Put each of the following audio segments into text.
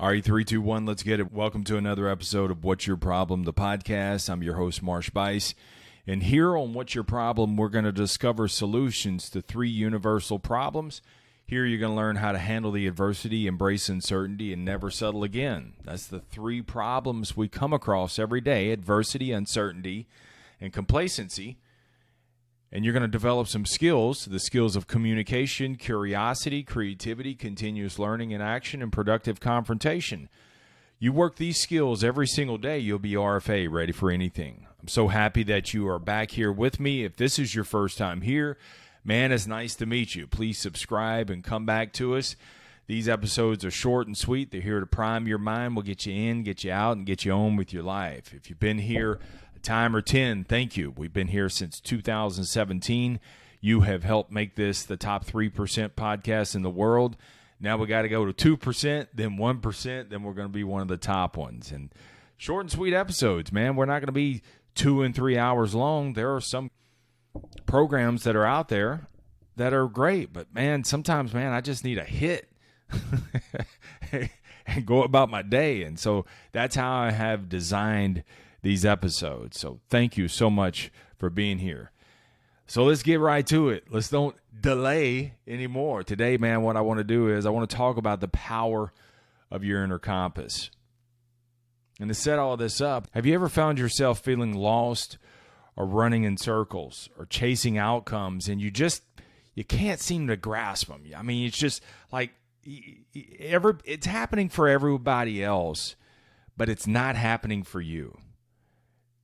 All right, 3, 2, 1, let's get it. Welcome to another episode of What's Your Problem, the podcast. I'm your host, Marsh, Buice. And here on What's Your Problem, we're going to discover solutions to 3 universal problems. Here you're going to learn how to handle the adversity, embrace uncertainty, and never settle again. That's the 3 problems we come across every day: adversity, uncertainty, and complacency. And you're going to develop some skills, the skills of communication, curiosity, creativity, continuous learning and action, and productive confrontation. You work these skills every single day, you'll be RFA, ready for anything. I'm so happy that you are back here with me. If this is your first time here, man, it's nice to meet you. Please subscribe and come back to us. These episodes are short and sweet. They're here to prime your mind. We'll get you in, get you out, and get you on with your life. If you've been here time or 10, thank you. We've been here since 2017. You have helped make this the top 3% podcast in the world. Now we got to go to 2%, then 1%, then we're going to be one of the top ones. And short and sweet episodes, man. We're not going to be 2 and 3 hours long. There are some programs that are out there that are great, but man, sometimes, man, I just need a hit and go about my day. And so that's how I have designed these episodes. So thank you so much for being here. So let's get right to it. Let's don't delay anymore. Today, man, what I want to do is I want to talk about the power of your inner compass. And to set all this up, have you ever found yourself feeling lost or running in circles or chasing outcomes and you can't seem to grasp them? I mean, it's just like it's happening for everybody else, but it's not happening for you.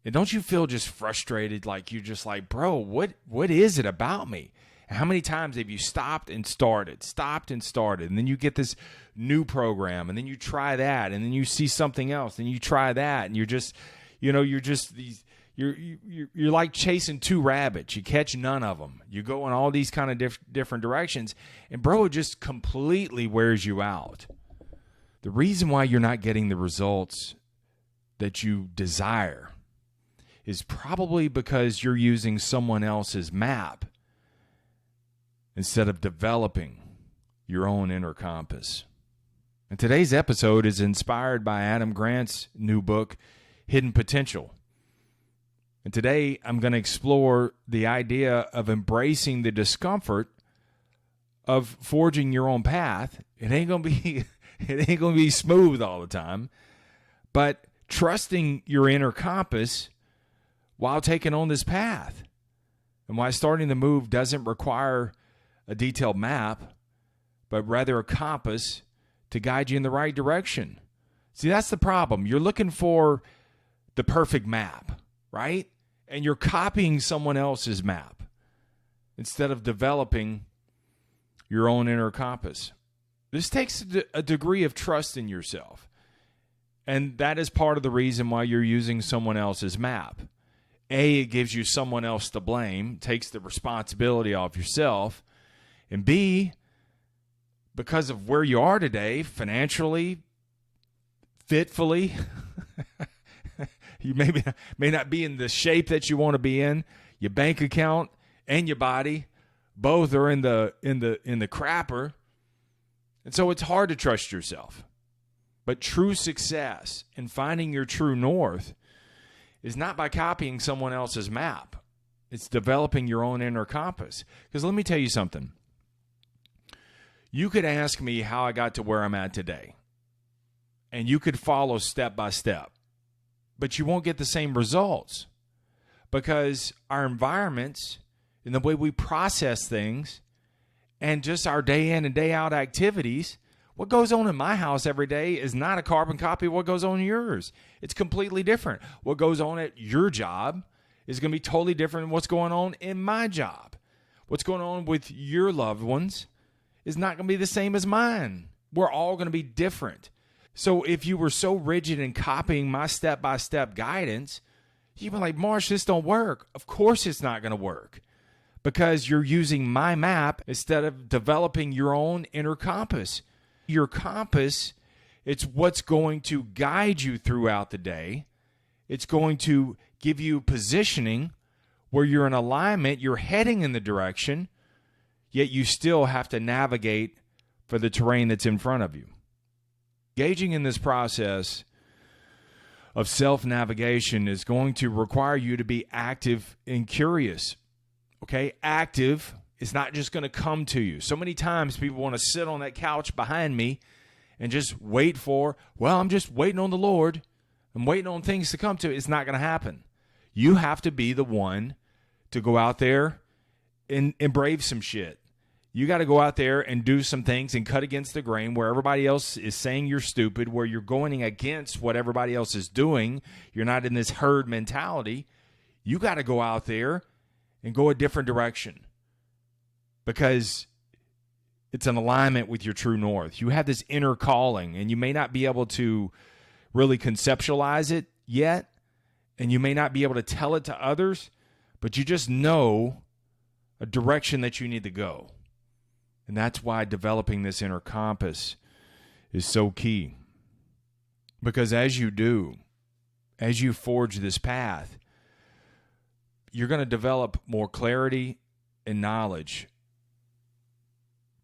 And don't you feel just frustrated, like you're just like, bro, what is it about me? And how many times have you stopped and started, and then you get this new program, and then you try that, and then you see something else, and you try that, and you're like chasing 2 rabbits. You catch none of them. You go in all these kind of different directions, and bro, it just completely wears you out. The reason why you're not getting the results that you desire is probably because you're using someone else's map instead of developing your own inner compass. And today's episode is inspired by Adam Grant's new book, Hidden Potential. And today I'm going to explore the idea of embracing the discomfort of forging your own path. It ain't going to be smooth all the time, but trusting your inner compass while taking on this path, and why starting the move doesn't require a detailed map, but rather a compass to guide you in the right direction. See, that's the problem. You're looking for the perfect map, right? And you're copying someone else's map instead of developing your own inner compass. This takes a degree of trust in yourself, and that is part of the reason why you're using someone else's map. A, it gives you someone else to blame, takes the responsibility off yourself. And B, because of where you are today, financially, fitfully, you may not be in the shape that you want to be in. Your bank account and your body, both are in the crapper. And so it's hard to trust yourself. But true success in finding your true north is not by copying someone else's map. It's developing your own inner compass. Because let me tell you something. You could ask me how I got to where I'm at today, and you could follow step by step, but you won't get the same results because our environments and the way we process things and just our day in and day out activities, what goes on in my house every day is not a carbon copy of what goes on in yours. It's completely different. What goes on at your job is going to be totally different than what's going on in my job. What's going on with your loved ones is not going to be the same as mine. We're all going to be different. So if you were so rigid in copying my step-by-step guidance, you'd be like, Marsh, this don't work. Of course it's not going to work because you're using my map instead of developing your own inner compass. Your compass, it's what's going to guide you throughout the day. It's going to give you positioning where you're in alignment, you're heading in the direction, yet you still have to navigate for the terrain that's in front of you. Engaging in this process of self-navigation is going to require you to be active and curious. Okay? Active is not just going to come to you. So many times people want to sit on that couch behind me and just wait for, well, I'm just waiting on the Lord. I'm waiting on things to come to. It's not going to happen. You have to be the one to go out there and brave some shit. You got to go out there and do some things and cut against the grain where everybody else is saying you're stupid, where you're going against what everybody else is doing. You're not in this herd mentality. You got to go out there and go a different direction because it's an alignment with your true north. You have this inner calling, and you may not be able to really conceptualize it yet, and you may not be able to tell it to others, but you just know a direction that you need to go. And that's why developing this inner compass is so key. Because as you do, as you forge this path, you're going to develop more clarity and knowledge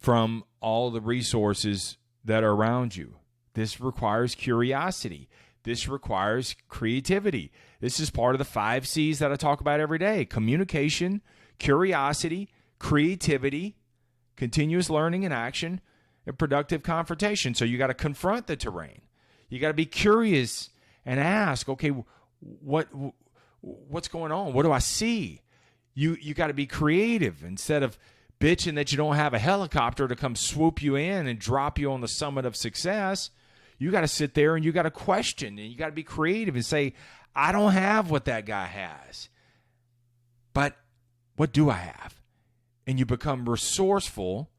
from all the resources that are around you. This requires curiosity. This requires creativity. This is part of the 5 C's that I talk about every day: communication, curiosity, creativity, continuous learning and action, and productive confrontation. So you got to confront the terrain. You got to be curious and ask, okay, what's going on? What do I see? You got to be creative instead of bitching that you don't have a helicopter to come swoop you in and drop you on the summit of success. You got to sit there and you got to question, and you got to be creative and say, I don't have what that guy has, but what do I have? And you become resourceful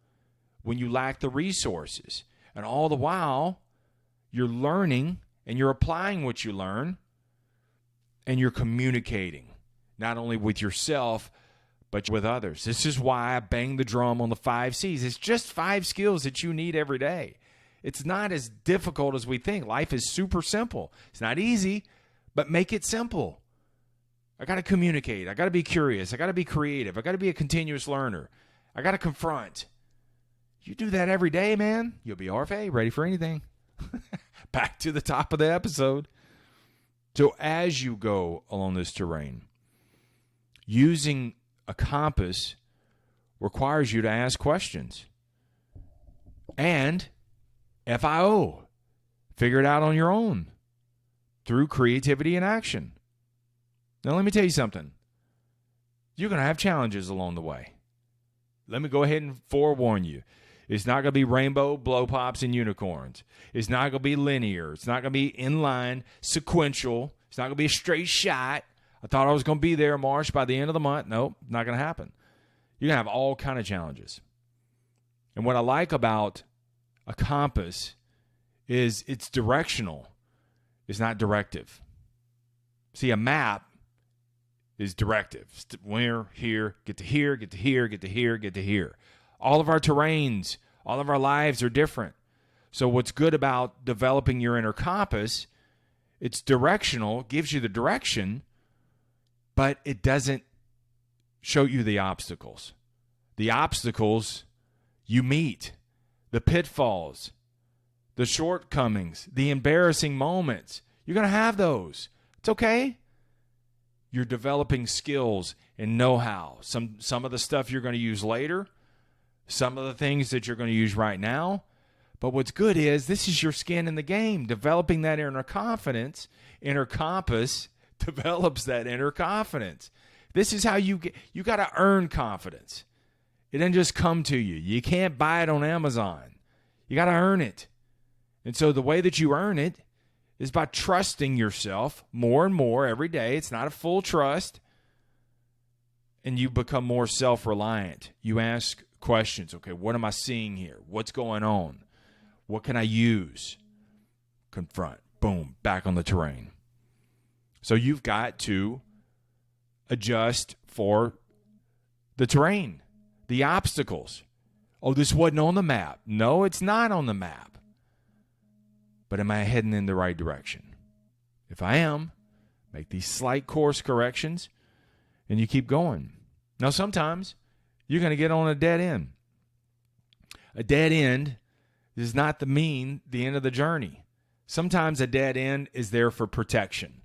when you lack the resources. And all the while, you're learning and you're applying what you learn, and you're communicating, not only with yourself, but with others. This is why I bang the drum on the 5 C's. It's just 5 skills that you need every day. It's not as difficult as we think. Life is super simple. It's not easy, but make it simple. I got to communicate. I got to be curious. I got to be creative. I got to be a continuous learner. I got to confront. You do that every day, man, you'll be RFA, ready for anything. Back to the top of the episode. So as you go along this terrain, using a compass requires you to ask questions. And FIO, figure it out on your own through creativity and action. Now, let me tell you something. You're going to have challenges along the way. Let me go ahead and forewarn you. It's not going to be rainbow, blow pops, and unicorns. It's not going to be linear. It's not going to be inline, sequential. It's not going to be a straight shot. I thought I was going to be there, Marsh, by the end of the month. Nope, not going to happen. You're going to have all kind of challenges. And what I like about a compass is it's directional. It's not directive. See, a map is directive. Where, here, get to here, get to here, get to here, get to here. All of our terrains, all of our lives are different. So what's good about developing your inner compass, it's directional, gives you the direction, but it doesn't show you the obstacles. The obstacles you meet, the pitfalls, the shortcomings, the embarrassing moments. You're going to have those. It's okay. You're developing skills and know-how. Some of the stuff you're going to use later, some of the things that you're going to use right now. But what's good is this is your skin in the game. Developing that inner confidence, inner compass develops that inner confidence. This is how you got to earn confidence. It doesn't just come to you. You can't buy it on Amazon. You got to earn it. And so the way that you earn it is by trusting yourself more and more every day. It's not a full trust. And you become more self-reliant. You ask questions. Okay, what am I seeing here? What's going on? What can I use? Confront. Boom, back on the terrain. So you've got to adjust for the terrain, the obstacles. Oh, this wasn't on the map. No, it's not on the map. But am I heading in the right direction? If I am, make these slight course corrections, and you keep going. Now, sometimes you're going to get on a dead end. A dead end does not mean the end of the journey. Sometimes a dead end is there for protection.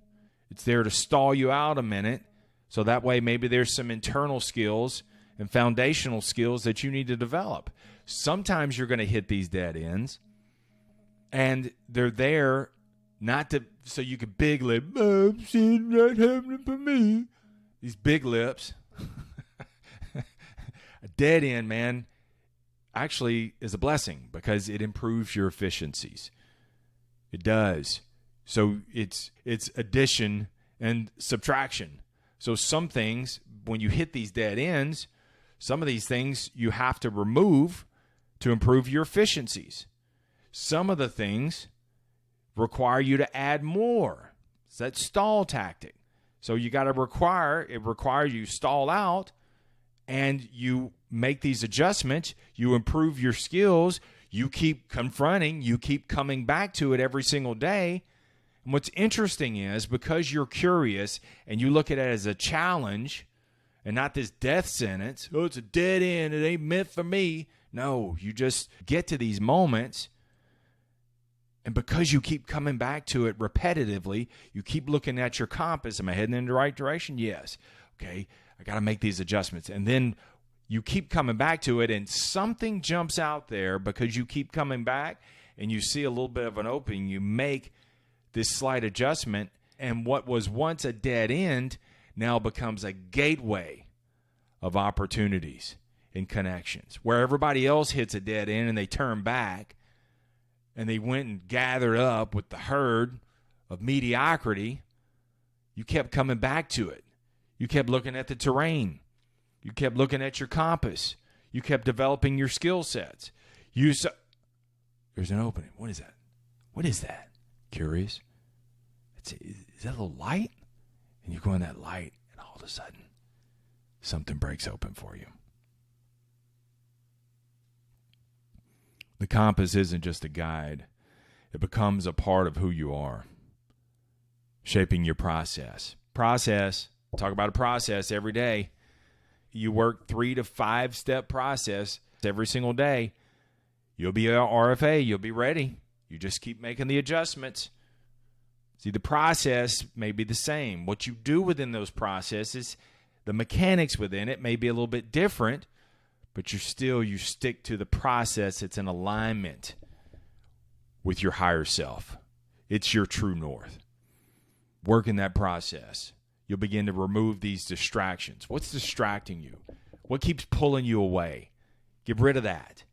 It's there to stall you out a minute, so that way maybe there's some internal skills and foundational skills that you need to develop. Sometimes you're going to hit these dead ends, and they're there not to so you can big lip. I'm seeing that happening for me. These big lips. A dead end, man, actually is a blessing because it improves your efficiencies. It does. So it's addition and subtraction. So some things, when you hit these dead ends, some of these things you have to remove to improve your efficiencies. Some of the things require you to add more. It's that stall tactic. So you got to requires you stall out and you make these adjustments. You improve your skills. You keep confronting. You keep coming back to it every single day. And what's interesting is because you're curious and you look at it as a challenge and not this death sentence. Oh, it's a dead end. It ain't meant for me. No, you just get to these moments. And because you keep coming back to it repetitively, you keep looking at your compass. Am I heading in the right direction? Yes. Okay, I got to make these adjustments. And then you keep coming back to it, and something jumps out there because you keep coming back and you see a little bit of an opening. You make this slight adjustment, and what was once a dead end now becomes a gateway of opportunities and connections. Where everybody else hits a dead end and they turn back, and they went and gathered up with the herd of mediocrity, you kept coming back to it. You kept looking at the terrain. You kept looking at your compass. You kept developing your skill sets. There's an opening. What is that? What is that? Curious? Is that a little light? And you go in that light, and all of a sudden, something breaks open for you. The compass isn't just a guide. It becomes a part of who you are, shaping your process. Talk about a process every day. You work 3 to 5 step process every single day. You'll be an RFA. You'll be ready. You just keep making the adjustments. See, the process may be the same. What you do within those processes, the mechanics within it may be a little bit different, but you stick to the process. It's in alignment with your higher self. It's your true north. Work in that process. You'll begin to remove these distractions. What's distracting you? What keeps pulling you away? Get rid of that.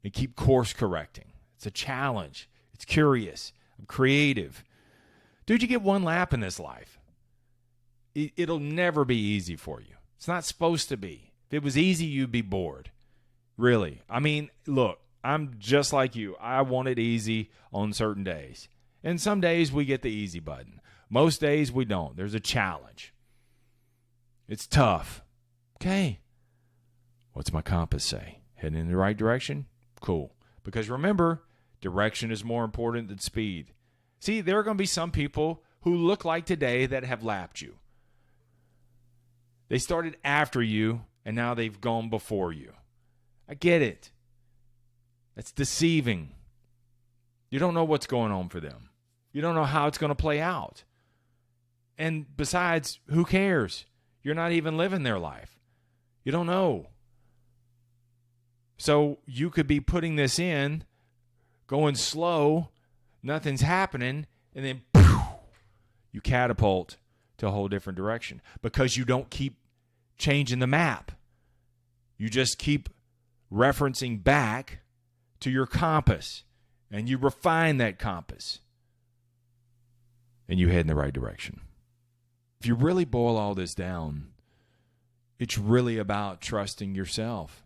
And keep course correcting. It's a challenge. It's curious. I'm creative. Dude, you get one lap in this life. It'll never be easy for you. It's not supposed to be. If it was easy, you'd be bored. Really. I mean, look, I'm just like you. I want it easy on certain days. And some days we get the easy button. Most days we don't. There's a challenge. It's tough. Okay. What's my compass say? Heading in the right direction? Cool. Because remember, direction is more important than speed. See, there are going to be some people who look like today that have lapped you. They started after you, and now they've gone before you. I get it. That's deceiving. You don't know what's going on for them. You don't know how it's going to play out. And besides, who cares? You're not even living their life. You don't know. So you could be putting this in, going slow, nothing's happening, and then you catapult to a whole different direction because you don't keep changing the map. You just keep referencing back to your compass, and you refine that compass, and you head in the right direction. If you really boil all this down, it's really about trusting yourself.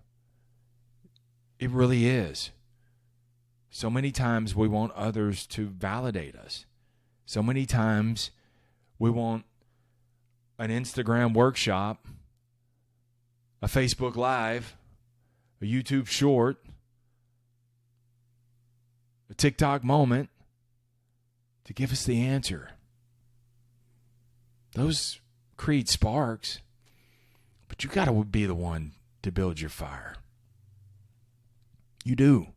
It really is. So many times we want others to validate us. So many times we want an Instagram workshop, a Facebook Live, a YouTube short, a TikTok moment to give us the answer. Those create sparks, but you got to be the one to build your fire. You do.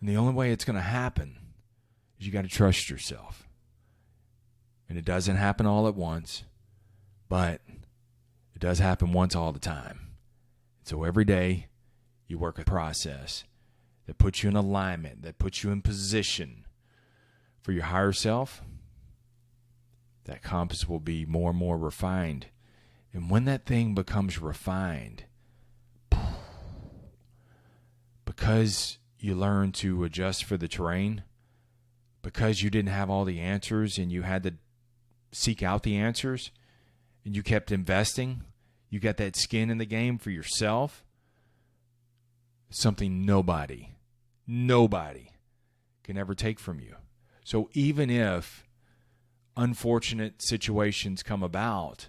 And the only way it's going to happen is you got to trust yourself. And it doesn't happen all at once, but it does happen once all the time. So every day you work a process that puts you in alignment, that puts you in position for your higher self. That compass will be more and more refined. And when that thing becomes refined, because you learn to adjust for the terrain, because you didn't have all the answers and you had to seek out the answers, and you kept investing, you got that skin in the game for yourself, something nobody can ever take from you. So even if unfortunate situations come about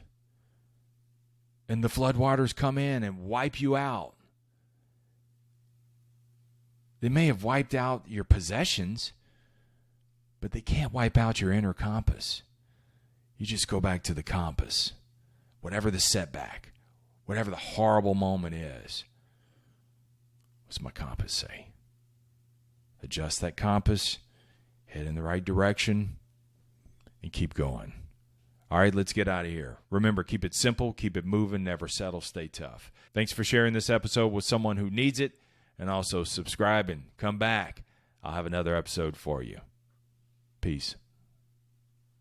and the floodwaters come in and wipe you out, they may have wiped out your possessions, but they can't wipe out your inner compass. You just go back to the compass. Whatever the setback, whatever the horrible moment is, what's my compass say? Adjust that compass, head in the right direction, and keep going. All right, let's get out of here. Remember, keep it simple, keep it moving, never settle, stay tough. Thanks for sharing this episode with someone who needs it, and also subscribe and come back. I'll have another episode for you. Peace.